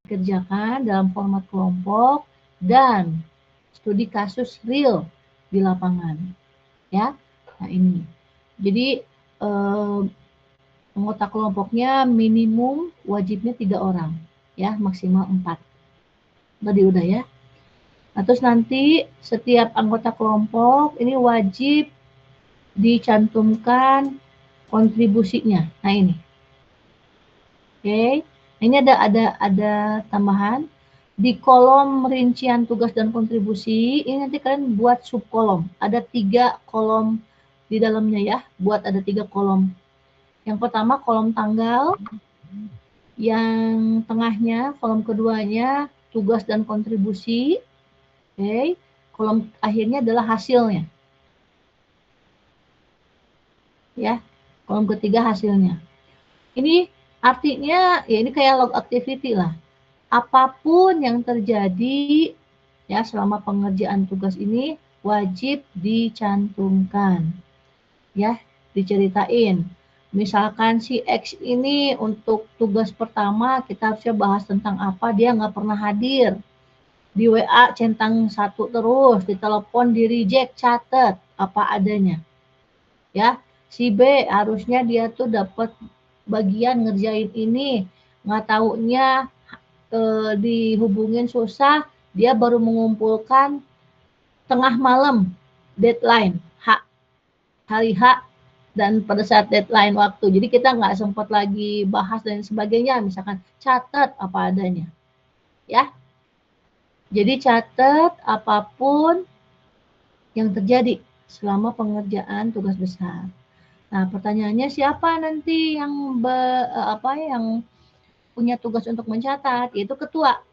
dikerjakan dalam format kelompok dan studi kasus real di lapangan. Ya, nah ini. Jadi anggota kelompoknya minimum wajibnya 3 orang, ya maksimal 4. Tadi udah ya. Nah, terus nanti setiap anggota kelompok ini wajib dicantumkan kontribusinya. Nah ini, oke. Nah, ini ada tambahan di kolom rincian tugas dan kontribusi. Ini nanti kalian buat subkolom. Ada 3 kolom di dalamnya ya. Buat ada 3 kolom. Yang pertama kolom tanggal, yang tengahnya kolom keduanya tugas dan kontribusi. Oke. Kolom akhirnya adalah hasilnya. Ya, kolom ketiga hasilnya. Ini artinya ya ini kayak log activity lah. Apapun yang terjadi ya selama pengerjaan tugas ini wajib dicantumkan. Ya, diceritain. Misalkan si X ini untuk tugas pertama kita harusnya bahas tentang apa, dia nggak pernah hadir. Di WA centang 1 terus, di telepon di reject, catat apa adanya. Ya, si B harusnya dia tuh dapat bagian ngerjain ini, nggak taunya dihubungin susah, dia baru mengumpulkan tengah malam deadline hari H dan pada saat deadline waktu. Jadi kita nggak sempat lagi bahas dan sebagainya. Misalkan catat apa adanya, ya. Jadi catat apapun yang terjadi selama pengerjaan tugas besar. Nah, pertanyaannya siapa nanti yang yang punya tugas untuk mencatat, yaitu ketua.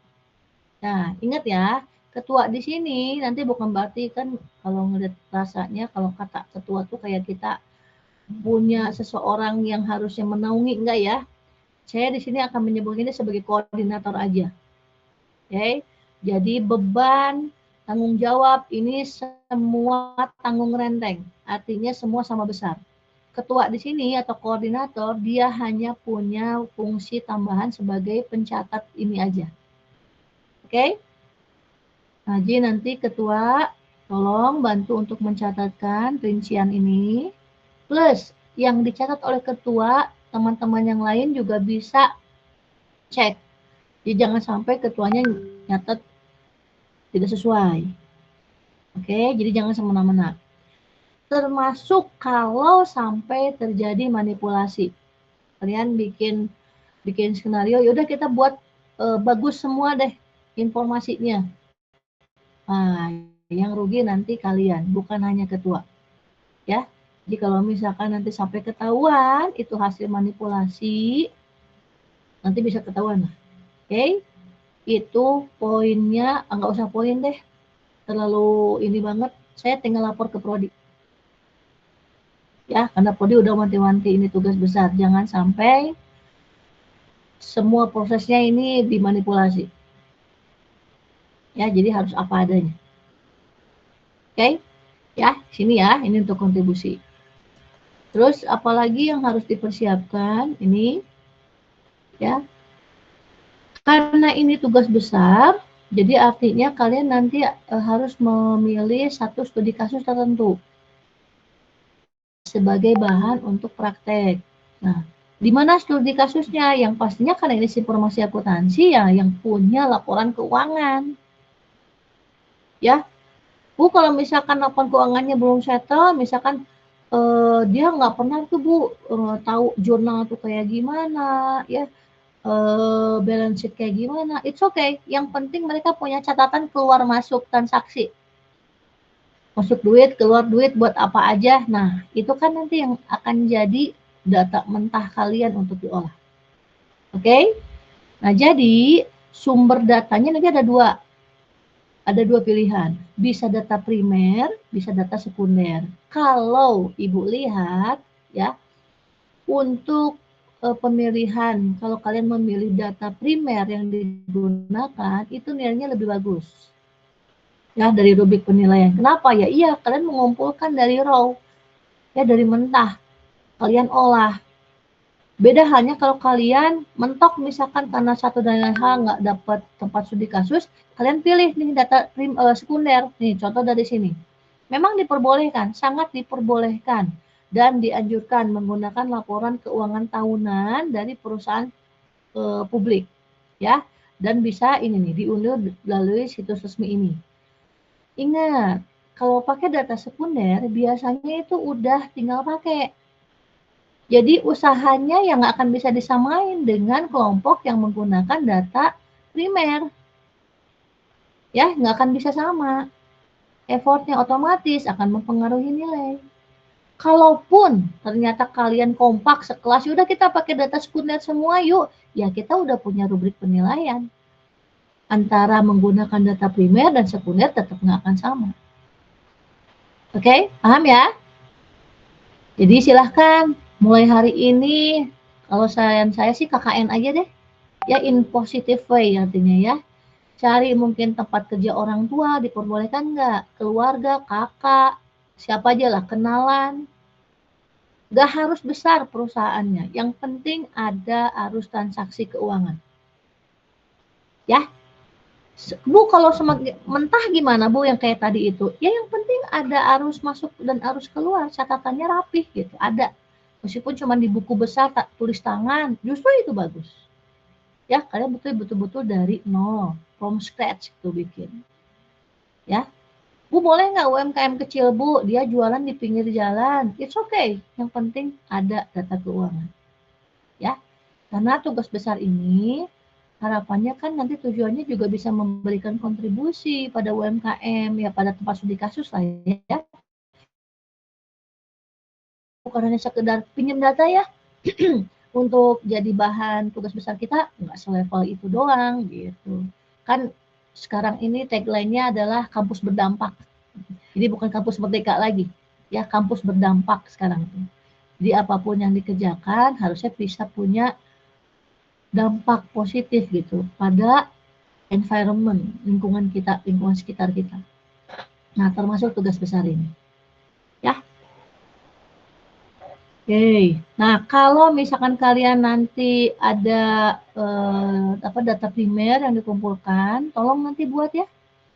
Nah, ingat ya, ketua di sini nanti bukan berarti kan kalau ngeliat rasanya kalau kata ketua tuh kayak kita punya seseorang yang harusnya menaungi, enggak ya. Saya di sini akan menyebutnya sebagai koordinator aja. Oke. Jadi beban tanggung jawab ini semua tanggung renteng, artinya semua sama besar. Ketua di sini atau koordinator dia hanya punya fungsi tambahan sebagai pencatat ini aja. Oke? Nah, jadi nanti ketua tolong bantu untuk mencatatkan rincian ini. Plus yang dicatat oleh ketua, teman-teman yang lain juga bisa cek. Jadi jangan sampai ketuanya nyatet tidak sesuai. Oke, jadi jangan semena-mena. Termasuk kalau sampai terjadi manipulasi. Kalian bikin skenario, yaudah kita buat bagus semua deh informasinya. Nah, yang rugi nanti kalian, bukan hanya ketua. Ya, jadi kalau misalkan nanti sampai ketahuan itu hasil manipulasi, nanti bisa ketahuan lah. Oke, itu poinnya, nggak usah poin deh, terlalu ini banget. Saya tinggal lapor ke prodi. Ya, karena prodi udah wanti-wanti ini tugas besar, jangan sampai semua prosesnya ini dimanipulasi. Ya, jadi harus apa adanya. Oke, ya sini ya, ini untuk kontribusi. Terus apalagi yang harus dipersiapkan ini, ya, karena ini tugas besar, jadi artinya kalian nanti harus memilih satu studi kasus tertentu sebagai bahan untuk praktek. Nah, di mana studi kasusnya? Yang pastinya karena ini informasi akuntansi ya, yang punya laporan keuangan. Ya, Bu, kalau misalkan laporan keuangannya belum settle, misalkan dia nggak pernah tuh Bu tahu jurnal tuh kayak gimana, ya balance sheet kayak gimana, it's okay. Yang penting mereka punya catatan keluar masuk transaksi. Masuk duit, keluar duit buat apa aja. Nah, itu kan nanti yang akan jadi data mentah kalian untuk diolah. Oke? Nah, jadi sumber datanya nanti ada dua. Ada dua pilihan. Bisa data primer, bisa data sekunder. Kalau Ibu lihat, ya, untuk pemilihan, kalau kalian memilih data primer yang digunakan, itu nilainya lebih bagus. Ya, dari rubrik penilaian. Kenapa? Ya iya, kalian mengumpulkan dari raw, ya dari mentah. Kalian olah. Beda halnya kalau kalian mentok misalkan karena satu dan lain hal nggak dapat tempat studi kasus, kalian pilih nih data sekunder. Nih contoh dari sini. Memang diperbolehkan, sangat diperbolehkan dan dianjurkan menggunakan laporan keuangan tahunan dari perusahaan publik, ya. Dan bisa ini nih diunduh melalui situs resmi ini. Ingat, kalau pakai data sekunder biasanya itu udah tinggal pakai. Jadi usahanya yang nggak akan bisa disamain dengan kelompok yang menggunakan data primer. Ya, nggak akan bisa sama. Effortnya otomatis akan mempengaruhi nilai. Kalaupun ternyata kalian kompak sekelas, udah kita pakai data sekunder semua yuk, ya kita udah punya rubrik penilaian. Antara menggunakan data primer dan sekunder tetap nggak akan sama. Oke, paham ya? Jadi silahkan mulai hari ini, kalau saya sih KKN aja deh. Ya in positive way artinya ya. Cari mungkin tempat kerja orang tua, diperbolehkan nggak? Keluarga, kakak, siapa aja lah, kenalan. Nggak harus besar perusahaannya, yang penting ada arus transaksi keuangan. Ya, Bu kalau semakin mentah gimana Bu yang kayak tadi itu? Ya yang penting ada arus masuk dan arus keluar, catatannya rapih gitu, ada. Meskipun cuma di buku besar tulis tangan, justru itu bagus. Ya, kalian betul-betul dari nol, from scratch itu bikin. Ya, Bu boleh nggak UMKM kecil Bu, dia jualan di pinggir jalan, it's okay. Yang penting ada data keuangan. Ya, karena tugas besar ini harapannya kan nanti tujuannya juga bisa memberikan kontribusi pada UMKM, ya pada tempat studi kasus lah ya. Bukan hanya sekedar pinjam data ya, untuk jadi bahan tugas besar kita, nggak selevel itu doang gitu. Kan sekarang ini tagline-nya adalah kampus berdampak. Jadi bukan kampus merdeka lagi, ya kampus berdampak sekarang itu. Jadi apapun yang dikerjakan harusnya bisa punya dampak positif gitu pada environment, lingkungan kita, lingkungan sekitar kita. Nah, termasuk tugas besar ini. Ya. Oke. Nah, kalau misalkan kalian nanti ada data primer yang dikumpulkan, tolong nanti buat ya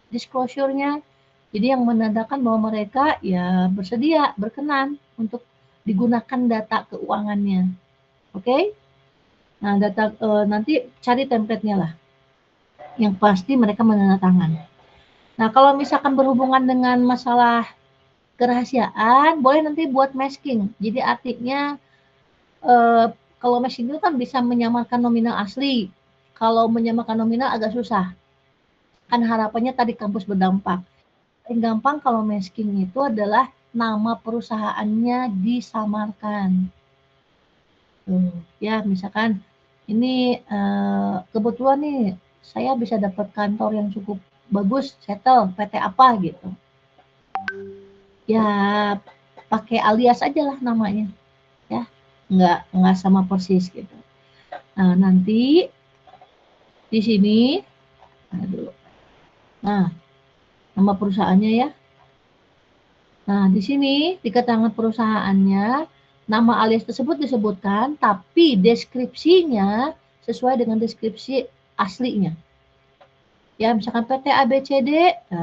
disclosure-nya. Jadi yang menandakan bahwa mereka ya bersedia, berkenan untuk digunakan data keuangannya. Oke? Nah, data nanti cari template-nya lah. Yang pasti mereka menandatangan. Nah, kalau misalkan berhubungan dengan masalah kerahasiaan, boleh nanti buat masking. Jadi artinya kalau masking itu kan bisa menyamarkan nominal asli. Kalau menyamarkan nominal agak susah. Kan harapannya tadi kampus berdampak. Paling gampang kalau masking itu adalah nama perusahaannya disamarkan. Tuh, ya misalkan ini kebetulan nih saya bisa dapat kantor yang cukup bagus, settle PT apa gitu. Ya pakai alias aja lah namanya, ya nggak sama persis gitu. Nah nanti di sini, aduh, nah nama perusahaannya ya. Nah di sini di keterangan perusahaannya nama alias tersebut disebutkan, tapi deskripsinya sesuai dengan deskripsi aslinya. Ya misalkan PT ABCD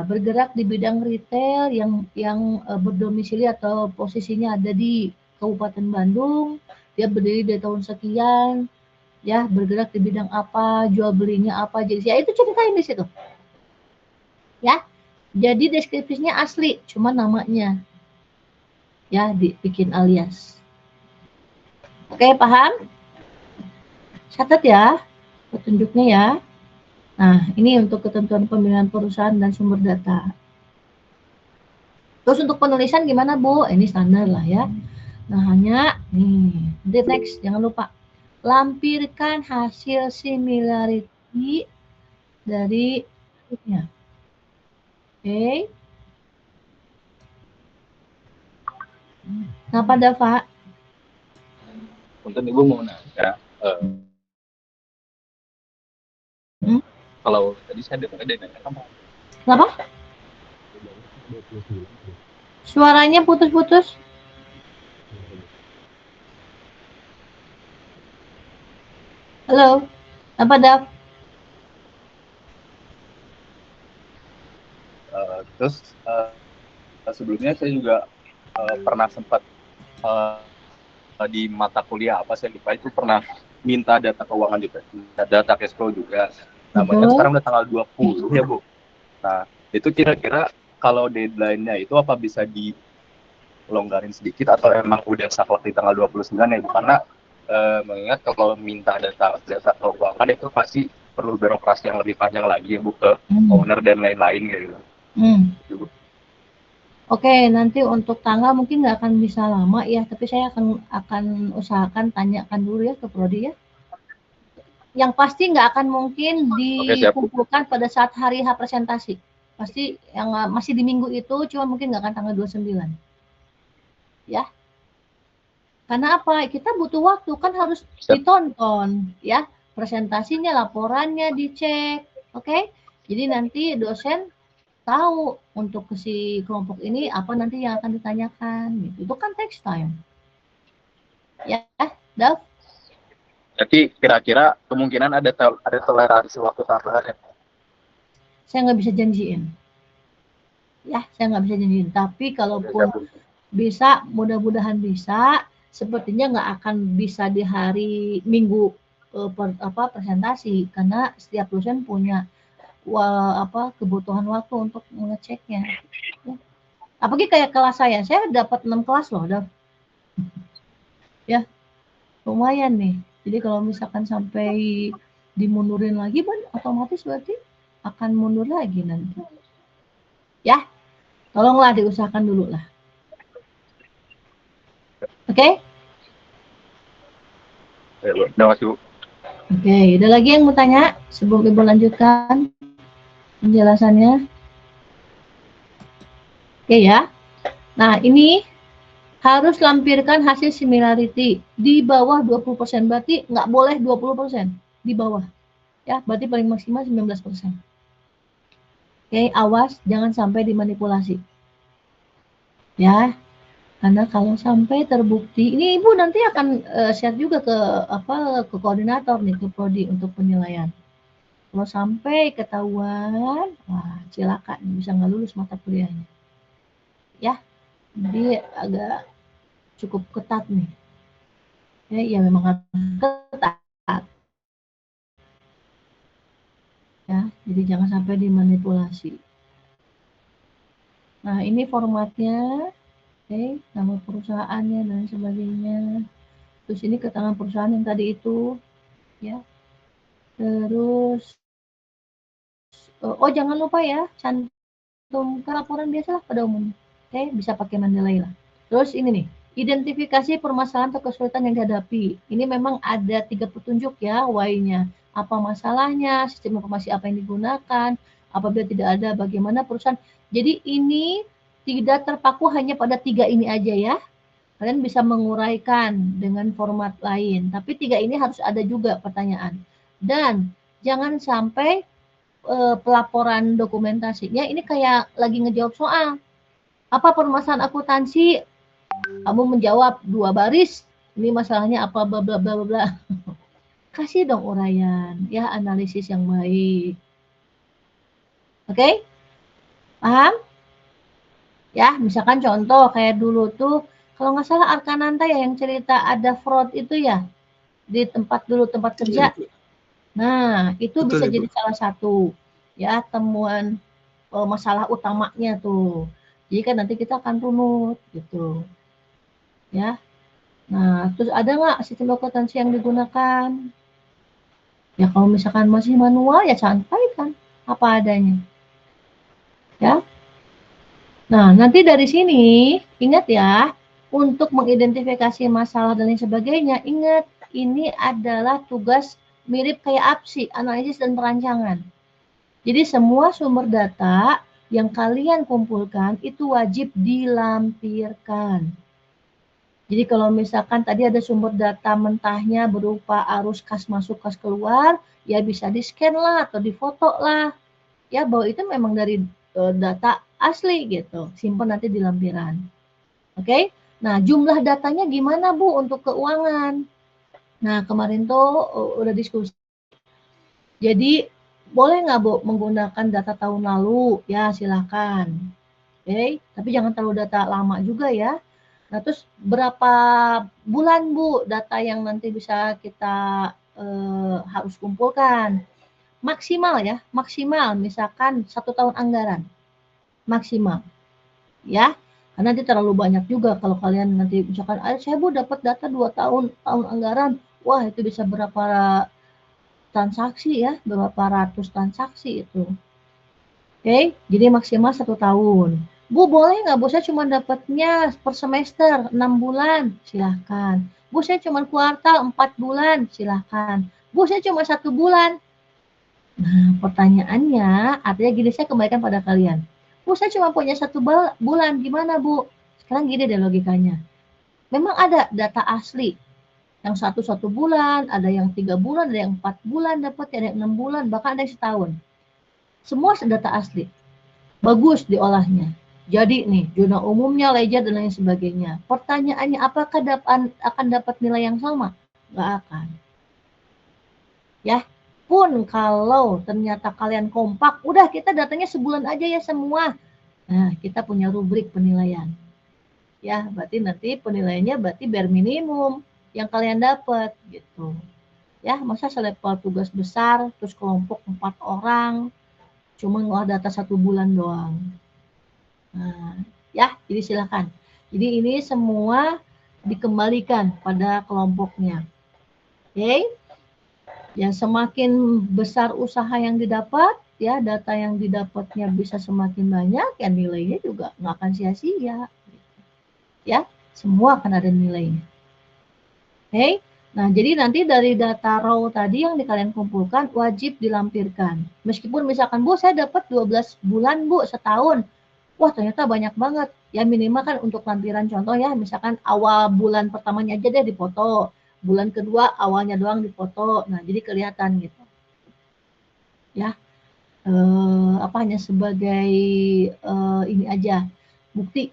bergerak di bidang retail yang berdomisili atau posisinya ada di Kabupaten Bandung, dia berdiri dari tahun sekian, ya bergerak di bidang apa, jual belinya apa, jadi ya itu ceritain di situ. Ya, jadi deskripsinya asli, cuma namanya ya dibikin alias. Oke, paham? Catat ya petunjuknya ya. Nah, ini untuk ketentuan pemilihan perusahaan dan sumber data. Terus untuk penulisan gimana Bu? Ini standar lah ya. Nah hanya nih, the next jangan lupa lampirkan hasil similarity dari berikutnya. Oke. Nah pada Pak. Untuk Ibu mau nanya, kalau tadi saya dengar ada nanya apa? Kenapa? Suaranya putus-putus. Halo, apa Dav? Terus sebelumnya saya juga pernah sempat di mata kuliah apa saya lupa itu pernah minta data keuangan juga, data cash flow juga. Namanya Betul. sekarang udah tanggal 20 ya Bu. Nah itu kira-kira kalau deadline-nya itu apa bisa dilonggarin sedikit atau emang udah saklek di tanggal 29 ya Bu? Karena mengingat kalau minta data keuangan itu pasti perlu birokrasi yang lebih panjang lagi ya Bu ke Hmm. owner dan lain-lain gitu. Hmm. Oke, nanti untuk tanggal mungkin nggak akan bisa lama ya, tapi saya akan usahakan tanyakan dulu ya ke Prodi ya. Yang pasti nggak akan mungkin Oke siap Bu. dikumpulkan pada saat hari H presentasi. Pasti yang masih di minggu itu, cuma mungkin nggak akan tanggal 29. Ya, karena apa? Kita butuh waktu, kan harus Siap. ditonton ya. Presentasinya, laporannya dicek. Oke? Jadi nanti dosen tahu untuk ke si kelompok ini apa nanti yang akan ditanyakan gitu. Itu kan text time. Ya, Dav? Jadi kira-kira kemungkinan ada toleransi waktu tambahan ya. Saya nggak bisa janjiin. Ya, saya nggak bisa janjiin. Tapi Oke, kalaupun siap Bu. bisa, mudah-mudahan bisa. Sepertinya nggak akan bisa di hari Minggu presentasi karena setiap dosen punya kebutuhan waktu untuk mengeceknya. Ya. Apalagi kayak kelas saya dapat 6 kelas loh, Dav. Ya, lumayan nih. Jadi kalau misalkan sampai dimundurin lagi, otomatis berarti akan mundur lagi nanti. Ya, tolonglah diusahakan dulu lah. Oke? Okay? Ya, Bu. Terima kasih Bu. Oke, ada lagi yang mau tanya sebelum Ibu lanjutkan penjelasannya? Oke ya. Nah, ini harus lampirkan hasil similarity di bawah 20%. Berarti nggak boleh 20%. Di bawah. Ya, berarti paling maksimal 19%. Oke, awas jangan sampai dimanipulasi. Ya, karena kalau sampai terbukti, ini Ibu nanti akan share juga ke koordinator nih, ke prodi untuk penilaian. Kalau sampai ketahuan, wah cilaka nih, bisa nggak lulus mata kuliahnya. Ya, jadi agak cukup ketat nih. Ya memang harus ketat. Ya, jadi jangan sampai dimanipulasi. Nah, ini formatnya, oke, nama perusahaannya dan sebagainya. Terus ini keterangan perusahaan yang tadi itu, ya. Terus, oh jangan lupa ya, cantumkan laporan biasalah pada umumnya. Oke, bisa pakai Mendeley lah. Terus ini nih, identifikasi permasalahan atau kesulitan yang dihadapi. Ini memang ada 3 petunjuk ya, why-nya. Apa masalahnya, sistem informasi apa yang digunakan, apabila tidak ada, bagaimana perusahaan. Jadi ini tidak terpaku hanya pada 3 ini aja ya. Kalian bisa menguraikan dengan format lain, tapi 3 ini harus ada juga pertanyaan. Dan jangan sampai pelaporan dokumentasinya ini kayak lagi ngejawab soal. Apa permasalahan akuntansi? Kamu menjawab 2 baris. Ini masalahnya apa bla bla bla bla. Kasih dong uraian, ya analisis yang baik. Oke? Okay? Paham? Ya, misalkan contoh kayak dulu tuh kalau nggak salah Arkananta ya yang cerita ada fraud itu ya di tempat kerja. Nah, itu Betul bisa ya Bu. jadi salah satu ya temuan masalah utamanya tuh. Jadi kan nanti kita akan runut gitu. Ya. Nah, terus ada nggak sistem akuntansi yang digunakan? Ya kalau misalkan masih manual ya sampaikan apa adanya. Ya. Nah, nanti dari sini ingat ya, untuk mengidentifikasi masalah dan lain sebagainya, ingat ini adalah tugas mirip kayak APSI, analisis dan perancangan. Jadi semua sumber data yang kalian kumpulkan itu wajib dilampirkan. Jadi kalau misalkan tadi ada sumber data mentahnya berupa arus kas masuk, kas keluar, ya bisa di-scan lah atau difoto lah. Ya bahwa itu memang dari data asli gitu. Simpan nanti di lampiran. Oke? Nah, jumlah datanya gimana Bu untuk keuangan? Nah, kemarin tuh udah diskusi. Jadi, boleh nggak Bu menggunakan data tahun lalu? Ya, silakan. Oke, tapi jangan terlalu data lama juga ya. Nah, terus berapa bulan Bu data yang nanti bisa kita harus kumpulkan? Maksimal ya, maksimal misalkan 1 tahun anggaran, maksimal ya. Karena nanti terlalu banyak juga kalau kalian nanti misalkan, saya Bu dapat data 2 tahun anggaran. Wah, itu bisa berapa transaksi ya, berapa ratus transaksi itu. Oke, jadi maksimal 1 tahun. Bu, boleh nggak Bu, saya cuma dapatnya per semester 6 bulan? Silahkan. Bu, saya cuma kuartal 4 bulan? Silahkan. Bu, saya cuma 1 bulan? Nah, pertanyaannya, artinya gini, saya kembalikan pada kalian. Bu, saya cuma punya 1 bulan, gimana Bu? Sekarang gini deh logikanya. Memang ada data asli, yang 1 bulan, ada yang 3 bulan, ada yang 4 bulan dapat, ada yang 6 bulan, bahkan ada yang setahun. Semua data asli. Bagus diolahnya. Jadi nih, zona umumnya, ledger, dan lain sebagainya. Pertanyaannya, apakah akan dapat nilai yang sama? Nggak akan. Ya, pun kalau ternyata kalian kompak, udah kita datanya sebulan aja ya semua. Nah, kita punya rubrik penilaian. Ya, berarti nanti penilaiannya berarti bare minimum yang kalian dapat gitu. Ya, masa selevel tugas besar, terus kelompok 4 orang, cuma ngolah data 1 bulan doang. Nah, ya, jadi silakan. Jadi ini semua dikembalikan pada kelompoknya. Oke? Ya, semakin besar usaha yang didapat, ya data yang didapatnya bisa semakin banyak, ya nilainya juga nggak akan sia-sia. Ya, semua akan ada nilainya. Oke? Nah, jadi nanti dari data raw tadi yang kalian kumpulkan wajib dilampirkan. Meskipun misalkan, Bu, saya dapat 12 bulan, Bu, setahun. Wah, ternyata banyak banget. Ya minimal kan untuk lampiran contoh ya, misalkan awal bulan pertamanya aja deh dipoto. Bulan kedua awalnya doang dipoto. Nah, jadi kelihatan gitu. Ya, hanya sebagai ini aja, bukti.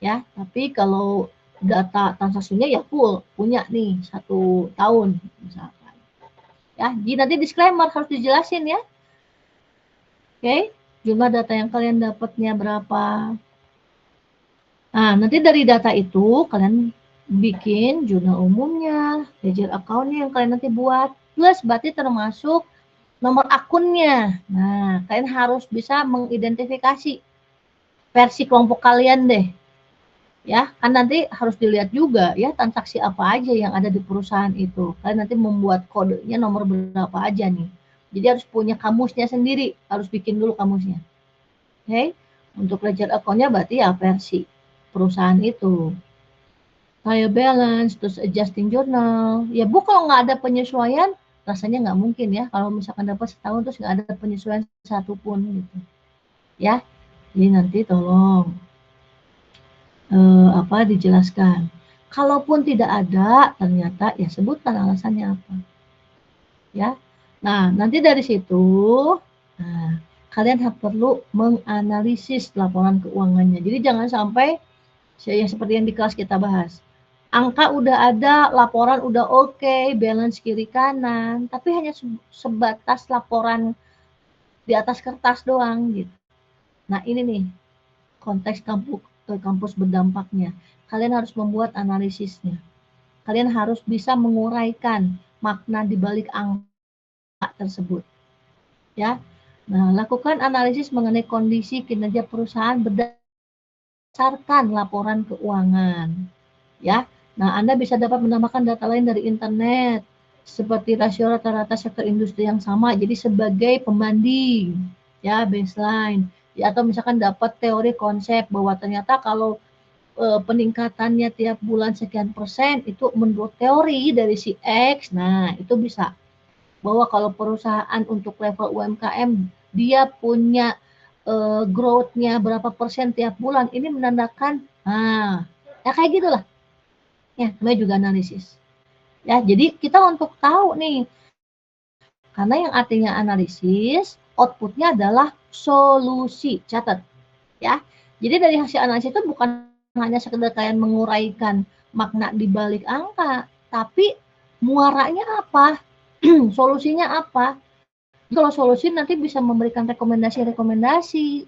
Ya, tapi kalau data transaksinya ya full, punya nih 1 tahun misalkan. Ya, jadi nanti disclaimer harus dijelasin ya. Oke, jumlah data yang kalian dapatnya berapa. Nah, nanti dari data itu kalian bikin jurnal umumnya, ledger account-nya yang kalian nanti buat, plus berarti termasuk nomor akunnya. Nah, kalian harus bisa mengidentifikasi versi kelompok kalian deh. Ya, kan nanti harus dilihat juga ya transaksi apa aja yang ada di perusahaan itu. Kalian nanti membuat kodenya nomor berapa aja nih. Jadi harus punya kamusnya sendiri, harus bikin dulu kamusnya. Oke, untuk ledger account-nya berarti ya versi perusahaan itu. Trial balance, terus adjusting journal. Ya Bu, kalau nggak ada penyesuaian, rasanya nggak mungkin ya. Kalau misalkan dapat setahun terus nggak ada penyesuaian satupun gitu. Ya, jadi nanti tolong dijelaskan. Kalaupun tidak ada, ternyata ya sebutkan alasannya apa. Ya, nah nanti dari situ, nah, kalian perlu menganalisis laporan keuangannya. Jadi jangan sampai yang seperti yang di kelas kita bahas. Angka udah ada, laporan udah oke, balance kiri kanan, tapi hanya sebatas laporan di atas kertas doang gitu. Nah ini nih konteks kampus berdampaknya. Kalian harus membuat analisisnya. Kalian harus bisa menguraikan makna di balik angka tersebut. Ya. Nah, lakukan analisis mengenai kondisi kinerja perusahaan berdasarkan laporan keuangan. Ya. Nah, Anda bisa dapat menambahkan data lain dari internet seperti rasio rata-rata sektor industri yang sama, jadi sebagai pembanding, ya baseline. Ya, atau misalkan dapat teori konsep bahwa ternyata kalau peningkatannya tiap bulan sekian persen itu menurut teori dari si X. Nah, itu bisa bahwa kalau perusahaan untuk level UMKM dia punya growth-nya berapa persen tiap bulan, ini menandakan, nah, ya kayak gitulah. Ya, namanya juga analisis. Ya, jadi kita untuk tahu nih, karena yang artinya analisis, output-nya adalah solusi. Catat. Ya, jadi dari hasil analisis itu bukan hanya sekedar kalian menguraikan makna di balik angka, tapi muaranya apa, solusinya apa. Kalau solusi nanti bisa memberikan rekomendasi-rekomendasi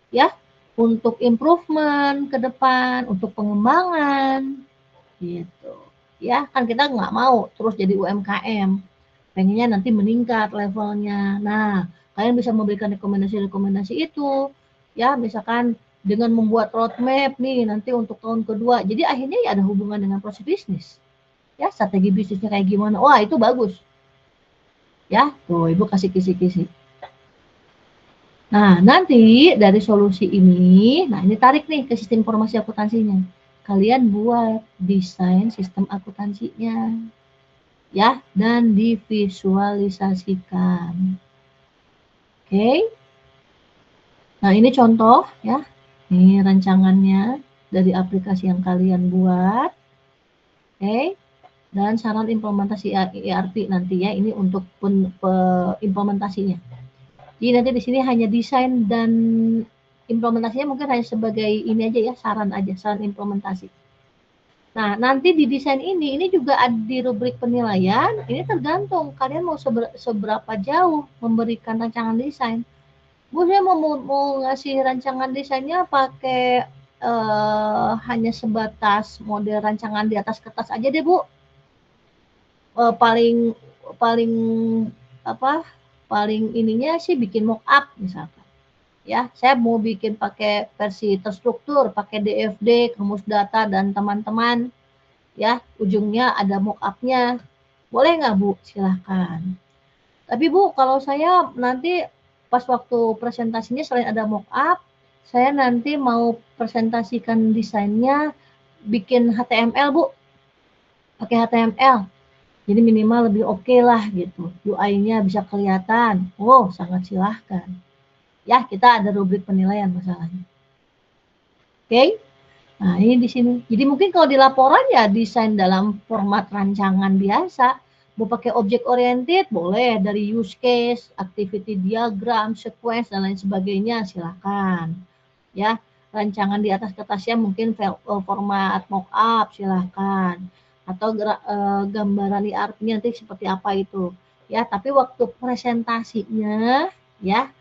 ya untuk improvement ke depan, untuk pengembangan gitu. Ya, kan kita nggak mau terus jadi UMKM. Pengennya nanti meningkat levelnya. Nah, kalian bisa memberikan rekomendasi-rekomendasi itu ya, misalkan dengan membuat roadmap nih nanti untuk tahun kedua. Jadi akhirnya ya ada hubungan dengan proses bisnis. Ya, strategi bisnisnya kayak gimana. Wah, itu bagus. Ya, tuh Ibu kasih kisi-kisi. Nah, nanti dari solusi ini, nah ini tarik nih ke sistem informasi akuntansinya. Kalian buat desain sistem akuntansinya, ya, dan divisualisasikan. Oke. Nah, ini contoh ya. Ini rancangannya dari aplikasi yang kalian buat. Oke. Dan saran implementasi ERP nanti ya, ini untuk implementasinya. Jadi nanti di sini hanya desain dan implementasinya mungkin hanya sebagai ini aja ya, saran aja, saran implementasi. Nah, nanti di desain ini juga ada di rubrik penilaian, ini tergantung kalian mau seberapa jauh memberikan rancangan desain. Bu, saya mau ngasih rancangan desainnya pakai hanya sebatas model rancangan di atas kertas aja deh, Bu. Paling paling apa? Paling ininya sih bikin mock up misalkan. Ya, saya mau bikin pakai versi terstruktur, pakai DFD, rumus data dan teman-teman. Ya, ujungnya ada mock up-nya. Boleh nggak, Bu? Silahkan. Tapi Bu, kalau saya nanti pas waktu presentasinya selain ada mock up, saya nanti mau presentasikan desainnya bikin HTML, Bu. Pakai HTML. Jadi minimal lebih oke lah gitu. UI-nya bisa kelihatan. Oh, sangat silahkan. Ya, kita ada rubrik penilaian masalahnya. Oke? Nah, ini di sini. Jadi mungkin kalau di laporan ya desain dalam format rancangan biasa. Mau pakai object oriented boleh, dari use case, activity diagram, sequence dan lain sebagainya silakan. Ya, rancangan di atas kertasnya mungkin format mockup silakan. Atau gambaran ERP-nya nanti seperti apa itu. Ya, tapi waktu presentasinya ya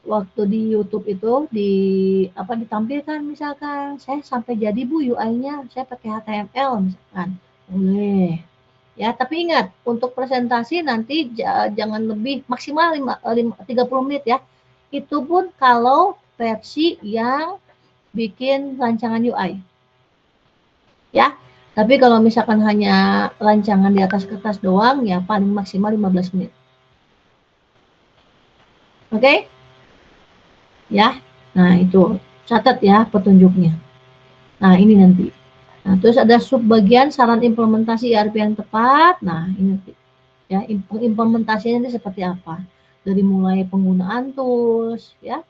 waktu di YouTube itu ditampilkan misalkan saya sampai jadi Bu UI-nya saya pakai HTML misalkan boleh ya, tapi ingat untuk presentasi nanti jangan lebih maksimal 30 menit ya, itu pun kalau versi yang bikin rancangan UI ya. Tapi kalau misalkan hanya rancangan di atas kertas doang ya paling maksimal 15 menit. Oke? Ya. Nah, itu catat ya petunjuknya. Nah, ini nanti. Nah, terus ada subbagian saran implementasi ERP yang tepat. Nah, ini ya implementasinya ini seperti apa? Dari mulai penggunaan tools ya,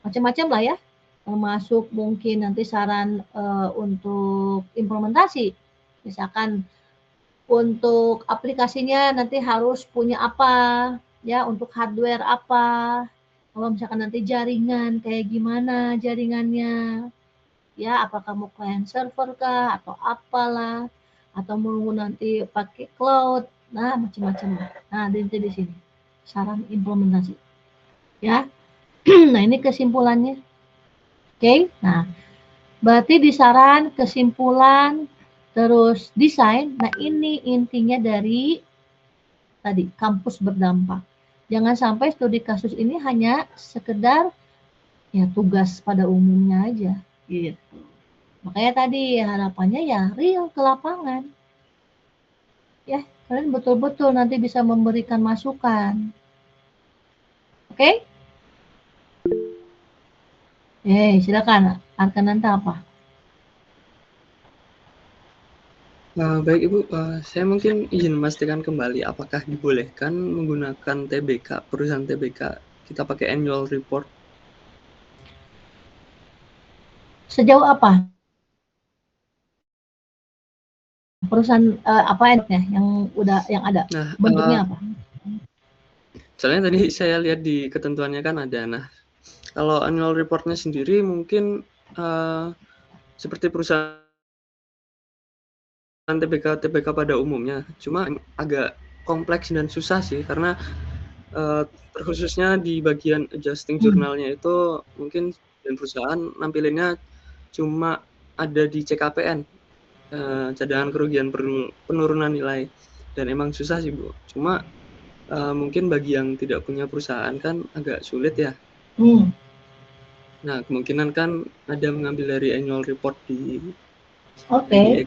macam-macam lah ya. Termasuk mungkin nanti saran untuk implementasi. Misalkan untuk aplikasinya nanti harus punya apa ya, untuk hardware apa. Kalau misalkan nanti jaringan kayak gimana jaringannya, ya apakah mau client server kah atau apalah, atau mau nanti pakai cloud, nah macam-macam. Nah di sini saran implementasi ya. Nah ini kesimpulannya. Oke, nah berarti di saran kesimpulan terus desain, nah ini intinya dari tadi kampus berdampak. Jangan sampai studi kasus ini hanya sekedar ya tugas pada umumnya aja gitu. Makanya tadi harapannya ya real ke lapangan. Ya, kalian betul-betul nanti bisa memberikan masukan. Oke? Silakan. Arkananta apa? Baik Ibu, saya mungkin izin memastikan kembali apakah dibolehkan menggunakan TBK, perusahaan TBK, kita pakai annual report? Sejauh apa? Perusahaan apa ya yang ada? Nah, Bentuknya apa? soalnya tadi saya lihat di ketentuannya kan ada. Nah, kalau annual report-nya sendiri mungkin seperti perusahaan TBK pada umumnya. Cuma agak kompleks dan susah sih karena terkhususnya di bagian adjusting jurnalnya itu mungkin dan perusahaan nampilinnya cuma ada di CKPN, cadangan kerugian penurunan nilai, dan emang susah sih Bu. Cuma mungkin bagi yang tidak punya perusahaan kan agak sulit ya. Nah kemungkinan kan ada mengambil dari annual report di Oke.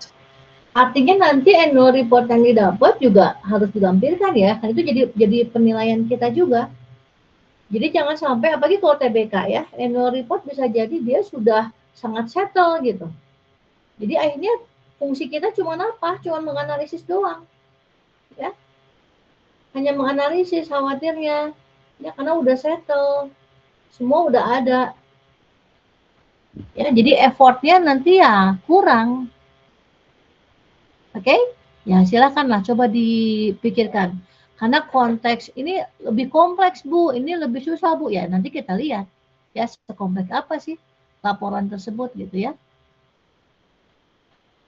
Artinya nanti annual report yang didapat juga harus dilampirkan ya. Kan itu jadi penilaian kita juga. Jadi jangan sampai, apalagi kalau TBK ya, annual report bisa jadi dia sudah sangat settle gitu. Jadi akhirnya fungsi kita cuma apa? Cuma menganalisis doang. Ya. Hanya menganalisis khawatirnya. Ya karena udah settle. Semua udah ada. Ya, jadi effortnya nanti ya kurang. Oke? Ya silakanlah coba dipikirkan. Karena konteks ini lebih kompleks Bu, ini lebih susah Bu ya. Nanti kita lihat ya sekompleks apa sih laporan tersebut gitu ya.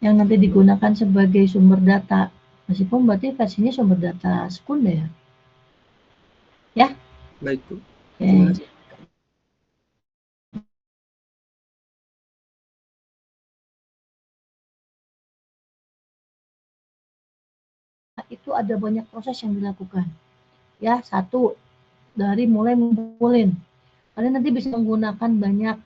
Yang nanti digunakan sebagai sumber data. Meskipun berarti versinya sumber data sekunder. Ya. Baik Bu. Terima kasih. Itu ada banyak proses yang dilakukan. Ya, satu dari mulai ngumpulin. Kalian nanti bisa menggunakan banyak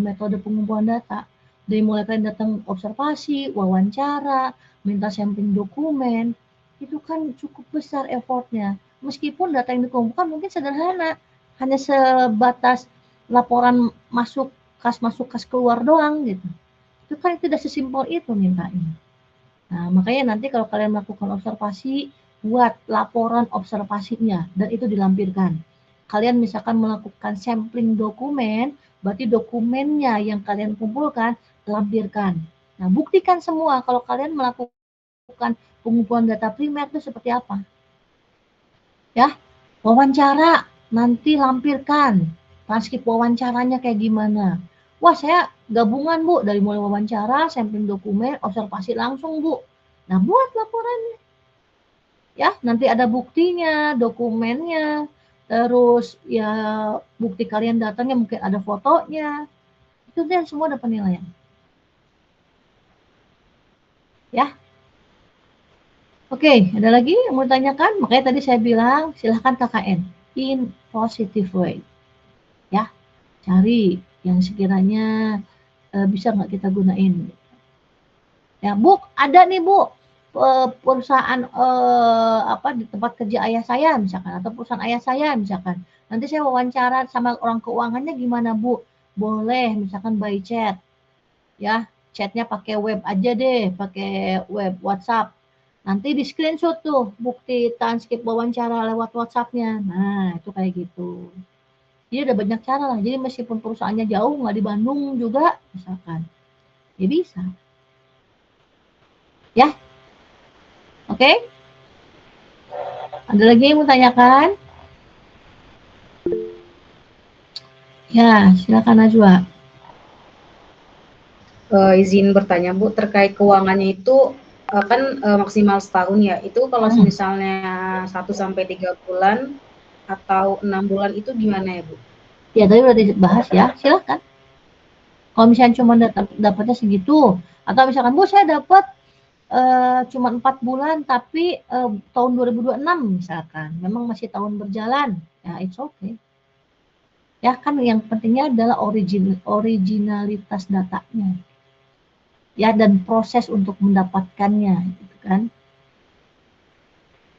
metode pengumpulan data. Dari mulai kalian datang observasi, wawancara, minta sampling dokumen, itu kan cukup besar effortnya. Meskipun data yang dikumpulkan mungkin sederhana, hanya sebatas laporan masuk, kas keluar doang gitu. Itu kan tidak sesimpel itu mintanya. Nah, makanya nanti kalau kalian melakukan observasi, buat laporan observasinya dan itu dilampirkan. Kalian misalkan melakukan sampling dokumen, berarti dokumennya yang kalian kumpulkan, lampirkan. Nah, buktikan semua kalau kalian melakukan pengumpulan data primer itu seperti apa. Ya, wawancara, nanti lampirkan. Transkrip wawancaranya kayak gimana. Wah, saya gabungan Bu, dari mulai wawancara, sampling dokumen, observasi langsung Bu. Nah, buat laporannya. Ya, nanti ada buktinya, dokumennya, terus ya bukti kalian datangnya mungkin ada fotonya. Itu kan semua ada penilaian. Ya. Oke, ada lagi yang mau ditanyakan? Makanya tadi saya bilang silahkan KKN in positive way. Ya, cari yang sekiranya bisa nggak kita gunain. Ya, Bu, ada nih Bu perusahaan di tempat kerja ayah saya misalkan, atau perusahaan ayah saya misalkan. Nanti saya wawancara sama orang keuangannya gimana Bu? Boleh misalkan by chat. Ya, chatnya pakai web aja deh, pakai web WhatsApp. Nanti di screenshot tuh bukti transkrip wawancara lewat WhatsApp-nya. Nah, itu kayak gitu. Jadi ada banyak cara lah. Jadi meskipun perusahaannya jauh, nggak di Bandung juga, misalkan. Ya bisa. Ya, oke? Ada lagi yang mau tanyakan? Ya, silakan Najwa. Izin bertanya Bu, terkait keuangannya itu kan maksimal setahun ya. Itu kalau misalnya 1-3 bulan atau 6 bulan itu gimana ya Bu? Ya tadi udah dibahas ya, silakan. Kalau misalnya cuma dapatnya segitu, atau misalkan Bu saya dapat cuma 4 bulan tapi tahun 2026 misalkan, memang masih tahun berjalan, ya it's okay. Ya kan yang pentingnya adalah originalitas datanya. Ya dan proses untuk mendapatkannya gitu kan.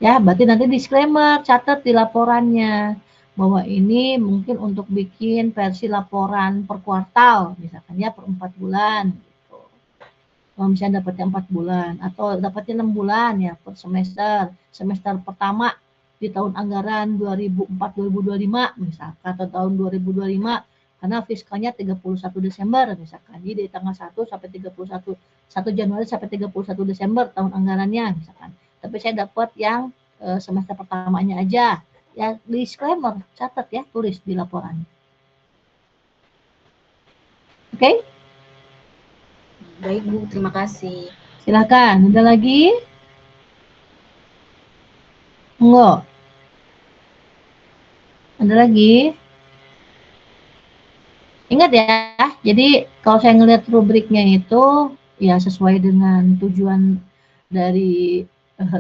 Ya, berarti nanti disclaimer, catat di laporannya bahwa ini mungkin untuk bikin versi laporan per kuartal, misalkan ya per 4 bulan. Gitu. Kalau misalnya dapatnya 4 bulan, atau dapatnya 6 bulan ya per semester, semester pertama di tahun anggaran 2004-2025 misalkan, atau tahun 2025 karena fiskalnya 31 Desember misalkan. Jadi dari tanggal 1 sampai 31 1 Januari sampai 31 Desember tahun anggarannya misalkan. Tapi saya dapat yang semester pertamanya aja. Ya disclaimer, catat ya, tulis di laporan. Oke? Baik Bu, terima kasih. Silakan, ada lagi? Enggak. Ada lagi? Ingat ya, jadi kalau saya ngelihat rubriknya itu ya sesuai dengan tujuan dari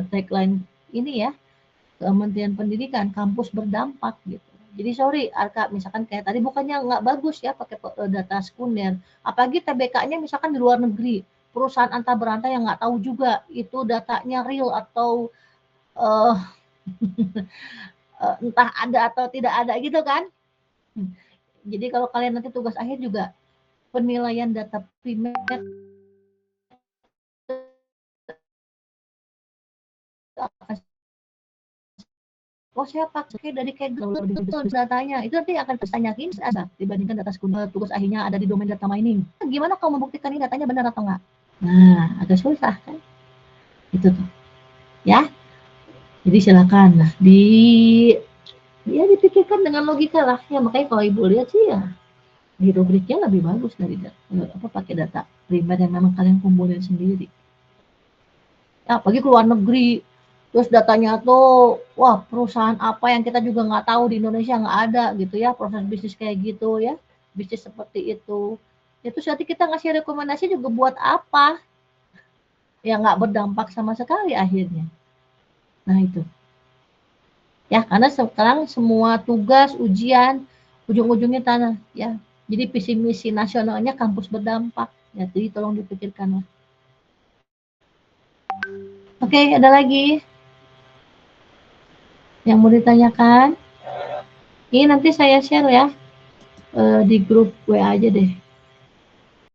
tagline ini ya, Kementerian Pendidikan, kampus berdampak gitu. Jadi sorry Arka, misalkan kayak tadi bukannya nggak bagus ya pakai data sekunder, apalagi TBK-nya misalkan di luar negeri, perusahaan anta beranta yang nggak tahu juga itu datanya real atau uh, entah ada atau tidak ada gitu kan. Jadi kalau kalian nanti tugas akhir juga penilaian data primer akan saya pakai dari Kaggle datanya itu nanti akan ditanyain ada dibandingkan data sekunder tugas akhirnya ada di domain data mining. Gimana kau membuktikan ini datanya benar atau enggak? Nah, agak susah kan? Itu tuh. Ya. Jadi silakan lah ya dipikirkan dengan logika lah ya, makanya kalau ibu lihat sih ya di rubriknya lebih bagus dari pakai data primer yang memang kalian kumpulin sendiri. Ya, apalagi ke luar negeri, terus datanya tuh, wah perusahaan apa yang kita juga nggak tahu di Indonesia nggak ada gitu ya, proses bisnis kayak gitu ya, bisnis seperti itu. Ya terus nanti kita ngasih rekomendasi juga buat apa? Ya nggak berdampak sama sekali akhirnya. Nah itu. Ya karena sekarang semua tugas, ujian, ujung-ujungnya tanah ya. Jadi visi misi nasionalnya kampus berdampak. Ya, jadi tolong dipikirkan lah. Oke, ada lagi yang mau ditanyakan? Ini nanti saya share ya di grup WA aja deh.